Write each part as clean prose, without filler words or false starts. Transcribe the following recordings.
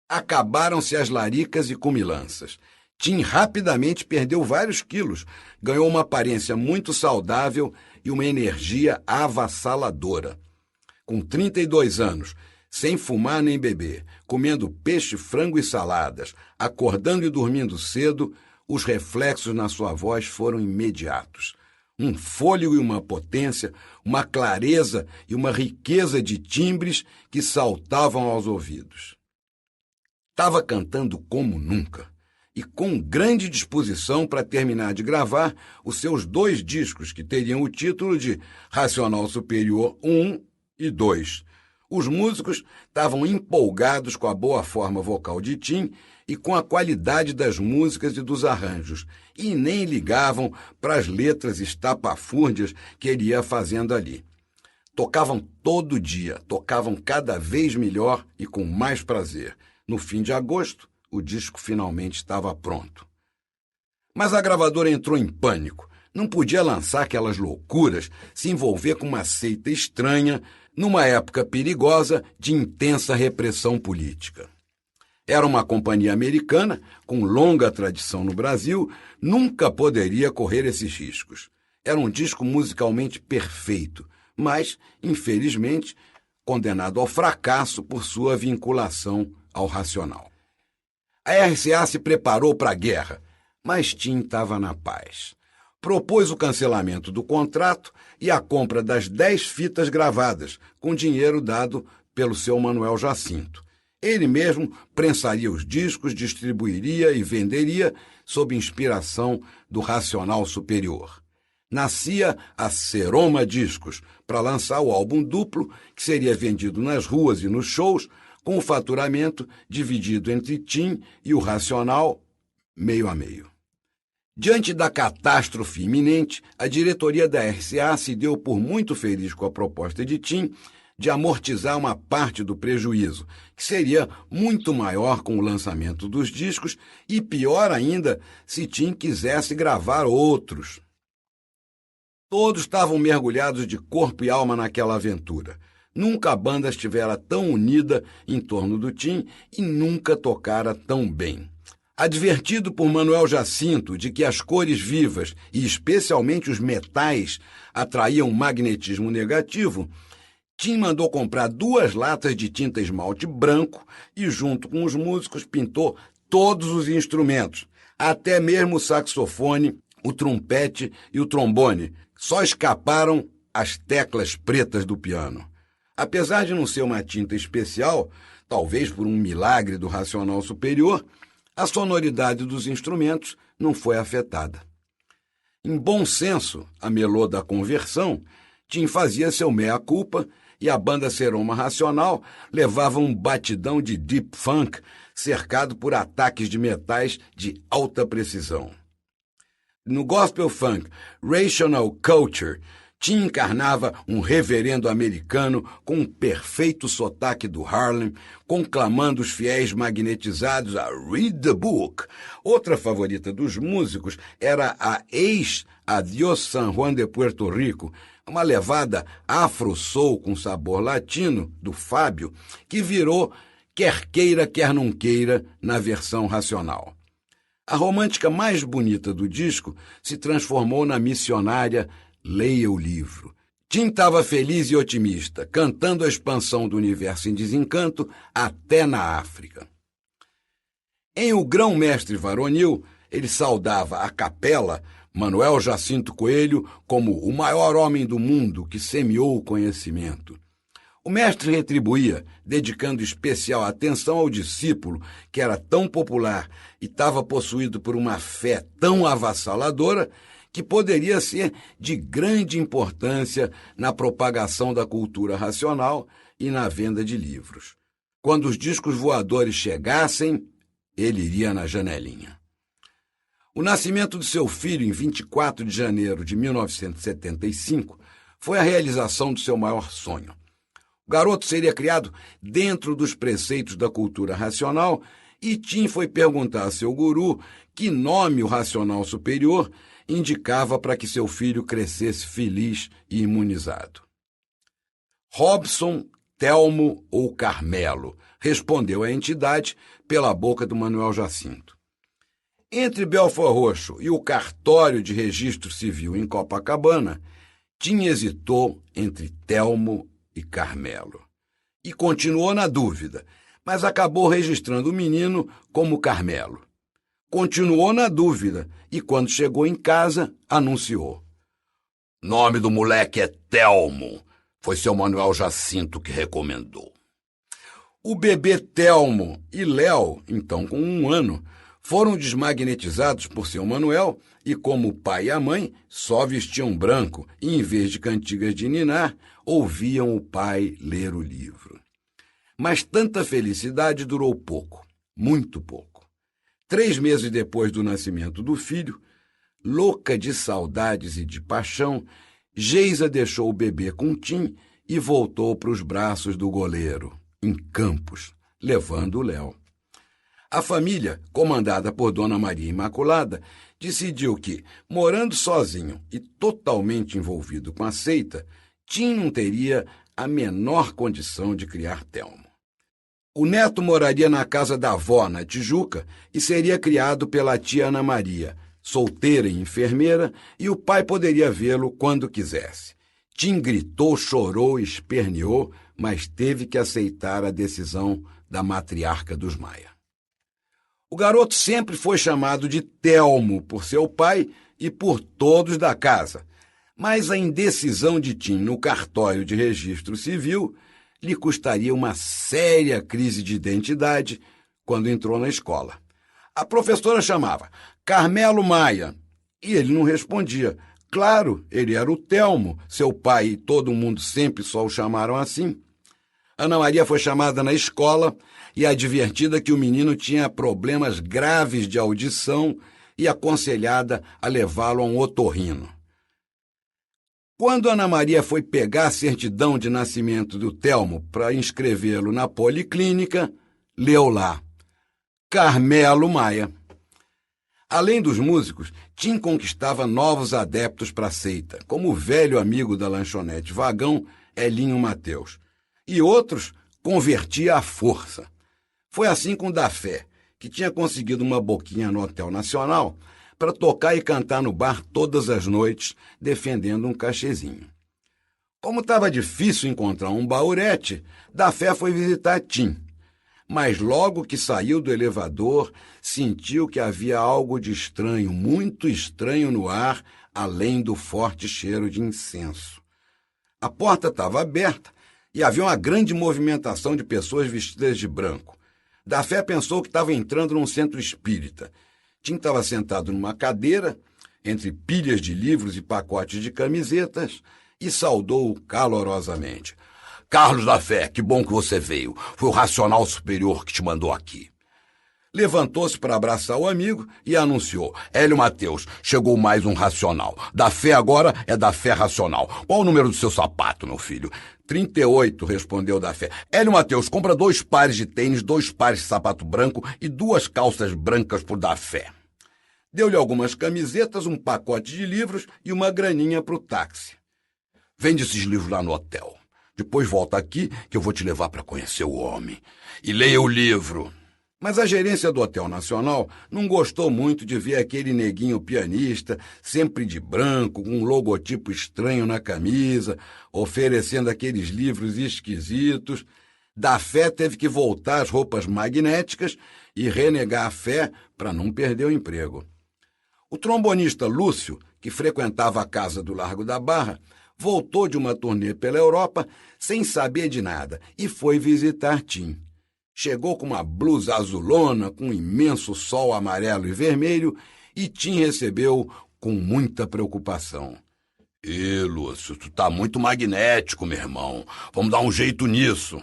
Acabaram-se as laricas e cumilanças. Tim rapidamente perdeu vários quilos, ganhou uma aparência muito saudável e uma energia avassaladora. Com 32 anos, sem fumar nem beber, comendo peixe, frango e saladas, acordando e dormindo cedo, os reflexos na sua voz foram imediatos. Um fôlego e uma potência, uma clareza e uma riqueza de timbres que saltavam aos ouvidos. Estava cantando como nunca e com grande disposição para terminar de gravar os seus 2 discos, que teriam o título de Racional Superior 1 e 2. Os músicos estavam empolgados com a boa forma vocal de Tim e com a qualidade das músicas e dos arranjos, e nem ligavam para as letras estapafúrdias que ele ia fazendo ali. Tocavam todo dia, tocavam cada vez melhor e com mais prazer. No fim de agosto, o disco finalmente estava pronto. Mas a gravadora entrou em pânico. Não podia lançar aquelas loucuras, se envolver com uma seita estranha, numa época perigosa de intensa repressão política. Era uma companhia americana, com longa tradição no Brasil, nunca poderia correr esses riscos. Era um disco musicalmente perfeito, mas, infelizmente, condenado ao fracasso por sua vinculação ao Racional. A RCA se preparou para a guerra, mas Tim estava na paz. Propôs o cancelamento do contrato e a compra das 10 fitas gravadas, com dinheiro dado pelo seu Manuel Jacinto. Ele mesmo prensaria os discos, distribuiria e venderia sob inspiração do Racional Superior. Nascia a Seroma Discos, para lançar o álbum duplo, que seria vendido nas ruas e nos shows, com o faturamento dividido entre Tim e o Racional, meio a meio. Diante da catástrofe iminente, a diretoria da RCA se deu por muito feliz com a proposta de Tim de amortizar uma parte do prejuízo, que seria muito maior com o lançamento dos discos e pior ainda se Tim quisesse gravar outros. Todos estavam mergulhados de corpo e alma naquela aventura. Nunca a banda estivera tão unida em torno do Tim e nunca tocara tão bem. Advertido por Manuel Jacinto de que as cores vivas, e especialmente os metais, atraíam magnetismo negativo, Tim mandou comprar 2 latas de tinta esmalte branco e, junto com os músicos, pintou todos os instrumentos, até mesmo o saxofone, o trompete e o trombone. Só escaparam as teclas pretas do piano. Apesar de não ser uma tinta especial, talvez por um milagre do Racional Superior, a sonoridade dos instrumentos não foi afetada. Em bom senso, a melô da conversão, Tim fazia seu meia-culpa e a banda Seroma Racional levava um batidão de deep funk cercado por ataques de metais de alta precisão. No gospel funk Rational Culture, Tim encarnava um reverendo americano com um perfeito sotaque do Harlem, conclamando os fiéis magnetizados a read the book. Outra favorita dos músicos era a ex-Adiós San Juan de Puerto Rico, uma levada afro-soul com sabor latino, do Fábio, que virou Quer Queira, Quer Não Queira na versão Racional. A romântica mais bonita do disco se transformou na missionária Leia o Livro. Tim estava feliz e otimista, cantando a expansão do universo em desencanto até na África. Em O Grão-Mestre Varonil, ele saudava a capela Manuel Jacinto Coelho como o maior homem do mundo que semeou o conhecimento. O mestre retribuía, dedicando especial atenção ao discípulo, que era tão popular e estava possuído por uma fé tão avassaladora que poderia ser de grande importância na propagação da cultura racional e na venda de livros. Quando os discos voadores chegassem, ele iria na janelinha. O nascimento de seu filho, em 24 de janeiro de 1975, foi a realização do seu maior sonho. O garoto seria criado dentro dos preceitos da cultura racional e Tim foi perguntar a seu guru que nome o Racional Superior indicava para que seu filho crescesse feliz e imunizado. Robson, Telmo ou Carmelo, respondeu a entidade pela boca do Manuel Jacinto. Entre Belford Roxo e o cartório de registro civil em Copacabana, Tim hesitou entre Telmo e Carmelo. E continuou na dúvida, mas acabou registrando o menino como Carmelo. Continuou na dúvida e, quando chegou em casa, anunciou: "Nome do moleque é Telmo. Foi seu Manuel Jacinto que recomendou." O bebê Telmo e Léo, então com 1 ano, foram desmagnetizados por seu Manuel e, como o pai e a mãe só vestiam branco e, em vez de cantigas de ninar, ouviam o pai ler o livro. Mas tanta felicidade durou pouco, muito pouco. 3 meses depois do nascimento do filho, louca de saudades e de paixão, Geisa deixou o bebê com Tim e voltou para os braços do goleiro, em Campos, levando o Léo. A família, comandada por Dona Maria Imaculada, decidiu que, morando sozinho e totalmente envolvido com a seita, Tim não teria a menor condição de criar Telmo. O neto moraria na casa da avó, na Tijuca, e seria criado pela tia Ana Maria, solteira e enfermeira, e o pai poderia vê-lo quando quisesse. Tim gritou, chorou, esperneou, mas teve que aceitar a decisão da matriarca dos Maia. O garoto sempre foi chamado de Telmo por seu pai e por todos da casa, mas a indecisão de Tim no cartório de registro civil lhe custaria uma séria crise de identidade quando entrou na escola. A professora chamava Carmelo Maia e ele não respondia. Claro, ele era o Telmo, seu pai e todo mundo sempre só o chamaram assim. Ana Maria foi chamada na escola e advertida que o menino tinha problemas graves de audição e aconselhada a levá-lo a um otorrino. Quando Ana Maria foi pegar a certidão de nascimento do Telmo para inscrevê-lo na policlínica, leu lá: Carmelo Maia. Além dos músicos, Tim conquistava novos adeptos para a seita, como o velho amigo da lanchonete Vagão, Elinho Mateus, e outros convertia à força. Foi assim com Dafé, que tinha conseguido uma boquinha no Hotel Nacional para tocar e cantar no bar todas as noites, defendendo um cachezinho. Como estava difícil encontrar um baurete, Dafé foi visitar Tim. Mas logo que saiu do elevador, sentiu que havia algo de estranho, muito estranho no ar, além do forte cheiro de incenso. A porta estava aberta e havia uma grande movimentação de pessoas vestidas de branco. Dafé pensou que estava entrando num centro espírita. Tim estava sentado numa cadeira, entre pilhas de livros e pacotes de camisetas, e saudou-o calorosamente. Carlos Dafé, que bom que você veio. Foi o Racional Superior que te mandou aqui. Levantou-se para abraçar o amigo e anunciou: Hélio Mateus, chegou mais um Racional. Dafé agora é Dafé Racional. Qual o número do seu sapato, meu filho? 38, respondeu Dafé. Hélio Mateus, compra 2 pares de tênis, 2 pares de sapato branco e 2 calças brancas por Dafé. Deu-lhe algumas camisetas, um pacote de livros e uma graninha para o táxi. Vende esses livros lá no hotel. Depois volta aqui que eu vou te levar para conhecer o homem. E leia o livro. Mas a gerência do Hotel Nacional não gostou muito de ver aquele neguinho pianista, sempre de branco, com um logotipo estranho na camisa, oferecendo aqueles livros esquisitos. Dafé teve que voltar às roupas magnéticas e renegar a fé para não perder o emprego. O trombonista Lúcio, que frequentava a casa do Largo da Barra, voltou de uma turnê pela Europa sem saber de nada e foi visitar Tim. Chegou com uma blusa azulona, com um imenso sol amarelo e vermelho, e Tim recebeu com muita preocupação. Lúcio, tu tá muito magnético, meu irmão. Vamos dar um jeito nisso.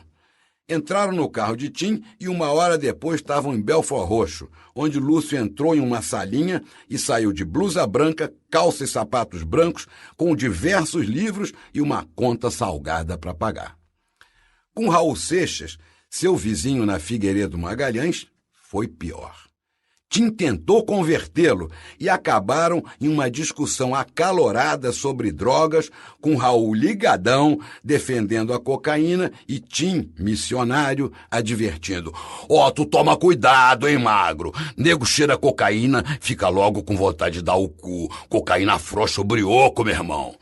Entraram no carro de Tim e 1 hora depois estavam em Belford Roxo, onde Lúcio entrou em uma salinha e saiu de blusa branca, calça e sapatos brancos, com diversos livros e uma conta salgada para pagar. Com Raul Seixas, seu vizinho na Figueiredo Magalhães, foi pior. Tim tentou convertê-lo e acabaram em uma discussão acalorada sobre drogas, com Raul ligadão defendendo a cocaína e Tim, missionário, advertindo: Ó, tu toma cuidado, hein, magro? Nego cheira cocaína, fica logo com vontade de dar o cu. Cocaína frouxa o brioco, meu irmão.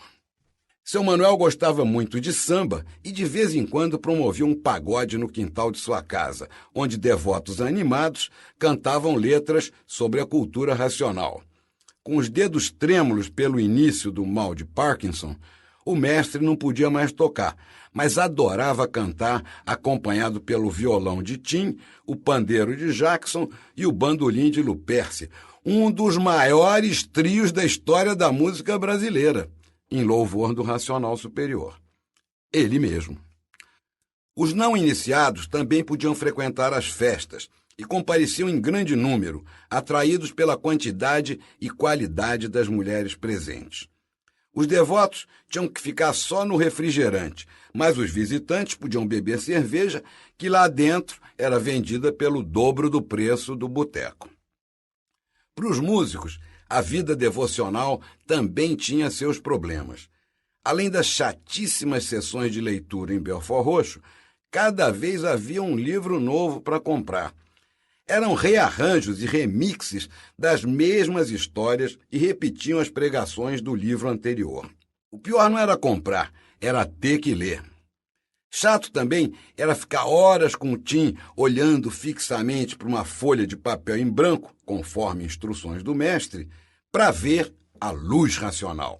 Seu Manuel gostava muito de samba e de vez em quando promovia um pagode no quintal de sua casa, onde devotos animados cantavam letras sobre a cultura racional. Com os dedos trêmulos pelo início do mal de Parkinson, o mestre não podia mais tocar, mas adorava cantar acompanhado pelo violão de Tim, o pandeiro de Jackson e o bandolim de Luperce, um dos maiores trios da história da música brasileira, em louvor do racional superior. Ele mesmo. Os não iniciados também podiam frequentar as festas e compareciam em grande número, atraídos pela quantidade e qualidade das mulheres presentes. Os devotos tinham que ficar só no refrigerante, mas os visitantes podiam beber cerveja, que lá dentro era vendida pelo dobro do preço do boteco. Para os músicos, a vida devocional também tinha seus problemas. Além das chatíssimas sessões de leitura em Belford Roxo, cada vez havia um livro novo para comprar. Eram rearranjos e remixes das mesmas histórias e repetiam as pregações do livro anterior. O pior não era comprar, era ter que ler. Chato também era ficar horas com o Tim olhando fixamente para uma folha de papel em branco, conforme instruções do mestre, para ver a luz racional.